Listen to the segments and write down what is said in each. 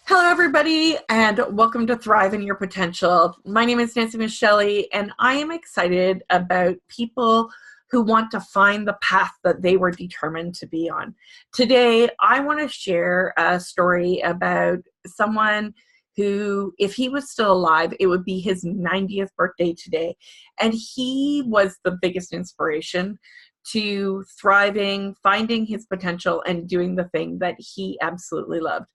Hello, everybody, and welcome to Thrive in Your Potential. My name is Nancy Micheli, and I am excited about people who want to find the path that they were determined to be on. Today, I want to share a story about someone who, if he was still alive, it would be his 90th birthday today, and he was the biggest inspiration to thriving, finding his potential, and doing the thing that he absolutely loved.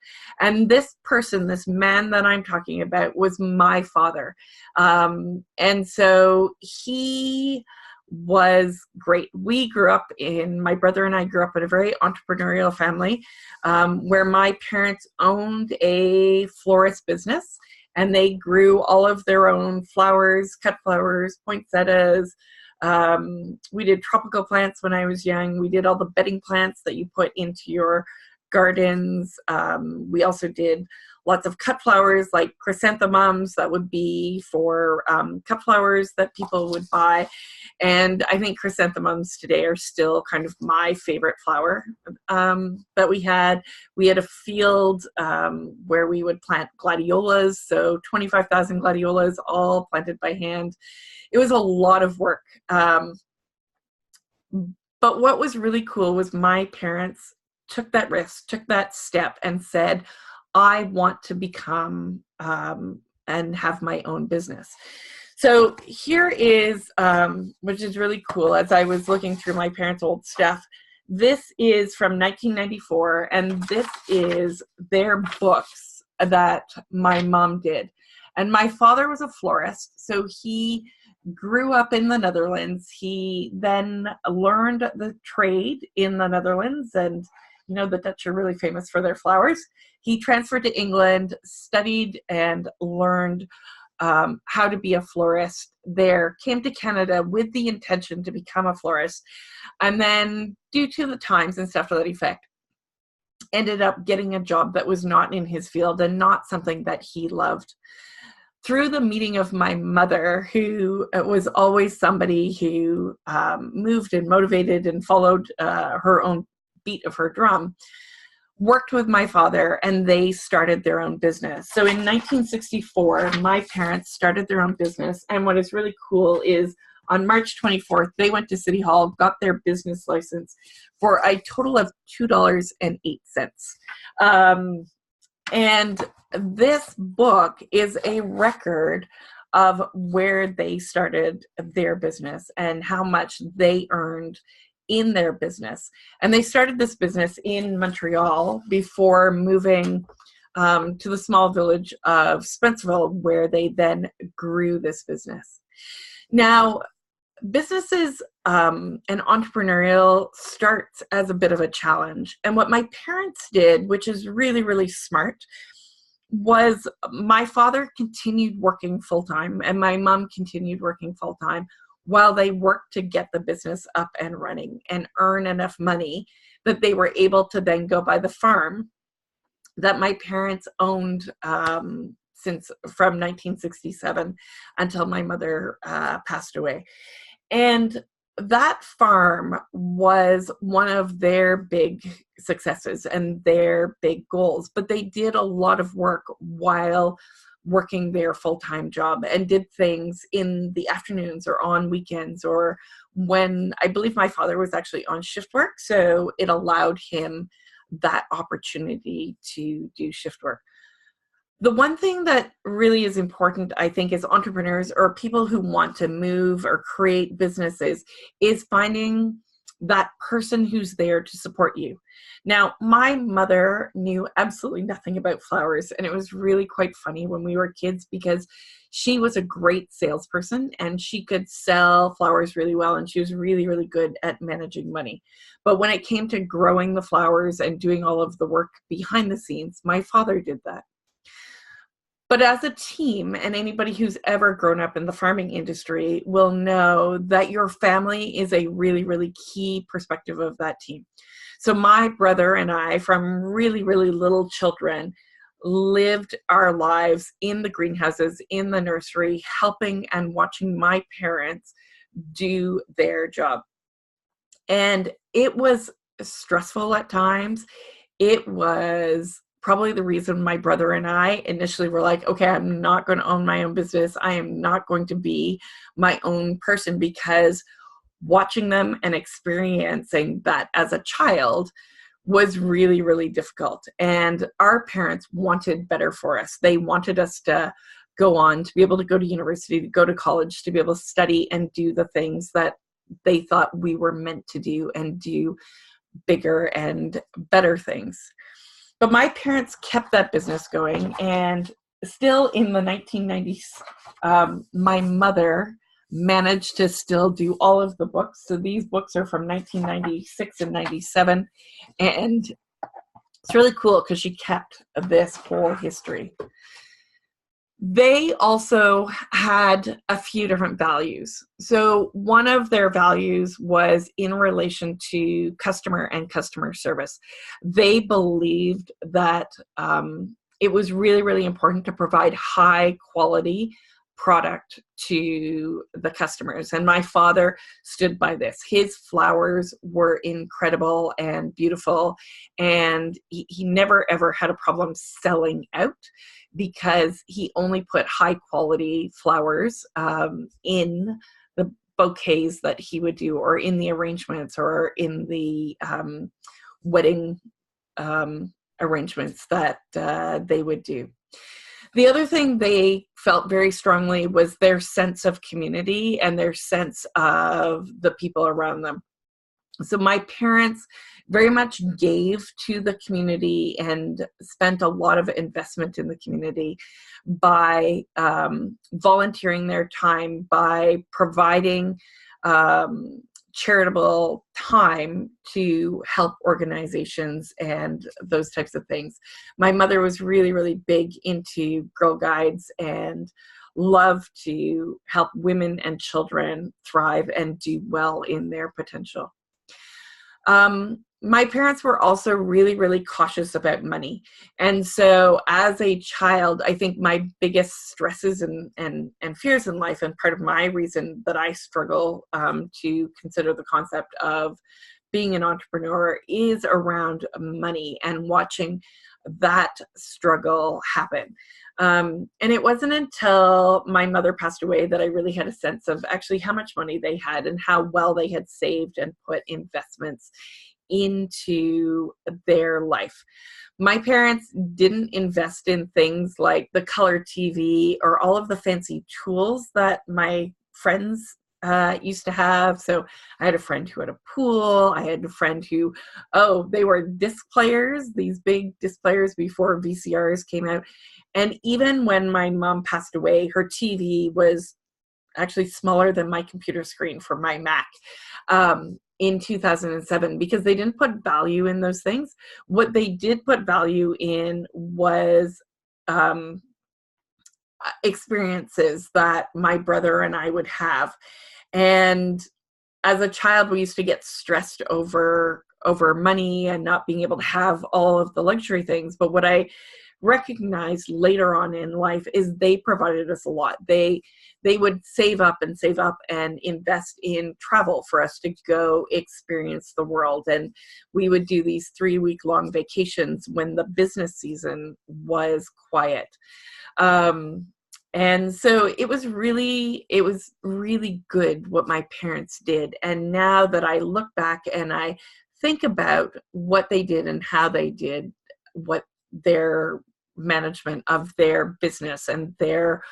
And this person, this man that I'm talking about, was my father. And so he was great. My brother and I grew up in a very entrepreneurial family where my parents owned a florist business, and they grew all of their own flowers, cut flowers, poinsettias. We did tropical plants when I was young. We did all the bedding plants that you put into your gardens. We also did lots of cut flowers like chrysanthemums that would be for cut flowers that people would buy. And I think chrysanthemums today are still kind of my favorite flower that we had. We had a field where we would plant gladiolas, so 25,000 gladiolas, all planted by hand. It was a lot of work. But what was really cool was my parents took that risk, took that step, and said, I want to become and have my own business. So here is, which is really cool, as I was looking through my parents' old stuff, this is from 1994, and this is their books that my mom did. And my father was a florist, so he grew up in the Netherlands. He then learned the trade in the Netherlands, and you know, the Dutch are really famous for their flowers. He transferred to England, studied and learned how to be a florist there, came to Canada with the intention to become a florist, and then due to the times and stuff to that effect, ended up getting a job that was not in his field and not something that he loved. Through the meeting of my mother, who was always somebody who moved and motivated and followed her own beat of her drum, worked with my father, and they started their own business. So in 1964, my parents started their own business. And what is really cool is on March 24th, they went to City Hall, got their business license for a total of $2.08. And this book is a record of where they started their business and how much they earned in their business. And they started this business in Montreal before moving to the small village of Spencerville, where they then grew this business. Now, businesses and entrepreneurial starts as a bit of a challenge. And what my parents did, which is really, really smart, was my father continued working full-time and my mom continued working full-time while they worked to get the business up and running and earn enough money that they were able to then go buy the farm that my parents owned since from 1967 until my mother passed away. And that farm was one of their big successes and their big goals, but they did a lot of work while working their full-time job and did things in the afternoons or on weekends, or when I believe my father was actually on shift work, so it allowed him that opportunity to do shift work. The one thing that really is important, I think, as entrepreneurs or people who want to move or create businesses is finding that person who's there to support you. Now, my mother knew absolutely nothing about flowers, and it was really quite funny when we were kids because she was a great salesperson and she could sell flowers really well, and she was really, really good at managing money. But when it came to growing the flowers and doing all of the work behind the scenes, my father did that. But as a team, and anybody who's ever grown up in the farming industry will know that your family is a really, really key perspective of that team. So my brother and I, from really, really little children, lived our lives in the greenhouses, in the nursery, helping and watching my parents do their job. And it was stressful at times. It was probably the reason my brother and I initially were like, okay, I'm not going to own my own business. I am not going to be my own person, because watching them and experiencing that as a child was really, really difficult. And our parents wanted better for us. They wanted us to go on, to be able to go to university, to go to college, to be able to study and do the things that they thought we were meant to do, and do bigger and better things. But my parents kept that business going, and still in the 1990s, my mother managed to still do all of the books. So these books are from 1996 and 97, and it's really cool because she kept this whole history. They also had a few different values. So one of their values was in relation to customer and customer service. They believed that it was really, really important to provide high quality product to the customers. And my father stood by this. His flowers were incredible and beautiful, and he never ever had a problem selling out, because he only put high quality flowers in the bouquets that he would do, or in the arrangements, or in the wedding arrangements that they would do. The other thing they felt very strongly was their sense of community and their sense of the people around them. So my parents very much gave to the community and spent a lot of investment in the community by volunteering their time, by providing charitable time to help organizations and those types of things. My mother was really, really big into Girl Guides and loved to help women and children thrive and do well in their potential. My parents were also really, really cautious about money. And so as a child, I think my biggest stresses and fears in life, and part of my reason that I struggle to consider the concept of being an entrepreneur, is around money and watching that struggle happen. And it wasn't until my mother passed away that I really had a sense of actually how much money they had and how well they had saved and put investments into their life. My parents didn't invest in things like the color TV or all of the fancy tools that my friends used to have. So I had a friend who had a pool. I had a friend who, they were disc players, these big disc players before VCRs came out. And even when my mom passed away, her TV was actually smaller than my computer screen for my Mac in 2007, because they didn't put value in those things. What they did put value in was experiences that my brother and I would have. And as a child, we used to get stressed over money and not being able to have all of the luxury things. But what I recognized later on in life is they provided us a lot. They would save up and invest in travel for us to go experience the world. And we would do these 3-week-long vacations when the business season was quiet. And so it was really good what my parents did. And now that I look back and I think about what they did and how they did what their management of their business and their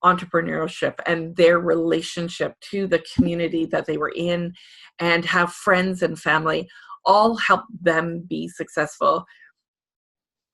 entrepreneurship and their relationship to the community that they were in, and how friends and family all helped them be successful,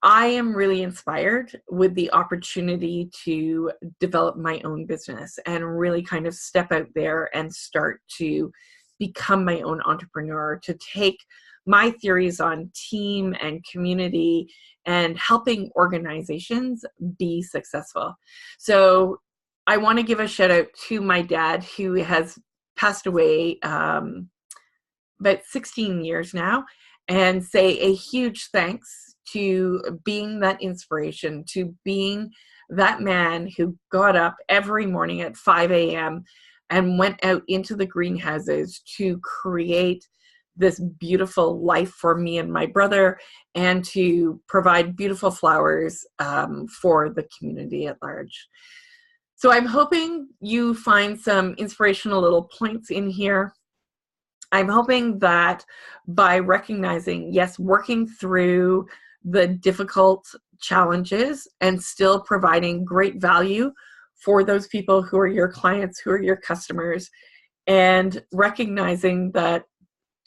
I am really inspired with the opportunity to develop my own business and really kind of step out there and start to become my own entrepreneur, to take my theories on team and community and helping organizations be successful. So I want to give a shout out to my dad, who has passed away about 16 years now, and say a huge thanks to being that inspiration, to being that man who got up every morning at 5 a.m. and went out into the greenhouses to create this beautiful life for me and my brother, and to provide beautiful flowers for the community at large. So I'm hoping you find some inspirational little points in here. I'm hoping that by recognizing, yes, working through the difficult challenges and still providing great value for those people who are your clients, who are your customers, and recognizing that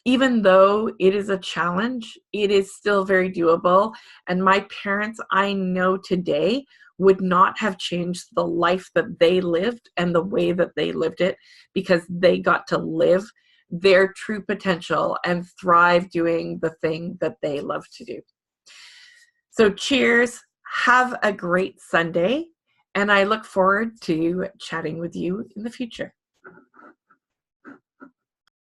even though it is a challenge, it is still very doable. And my parents, I know today, would not have changed the life that they lived and the way that they lived it, because they got to live their true potential and thrive doing the thing that they love to do. So cheers, have a great Sunday, and I look forward to chatting with you in the future.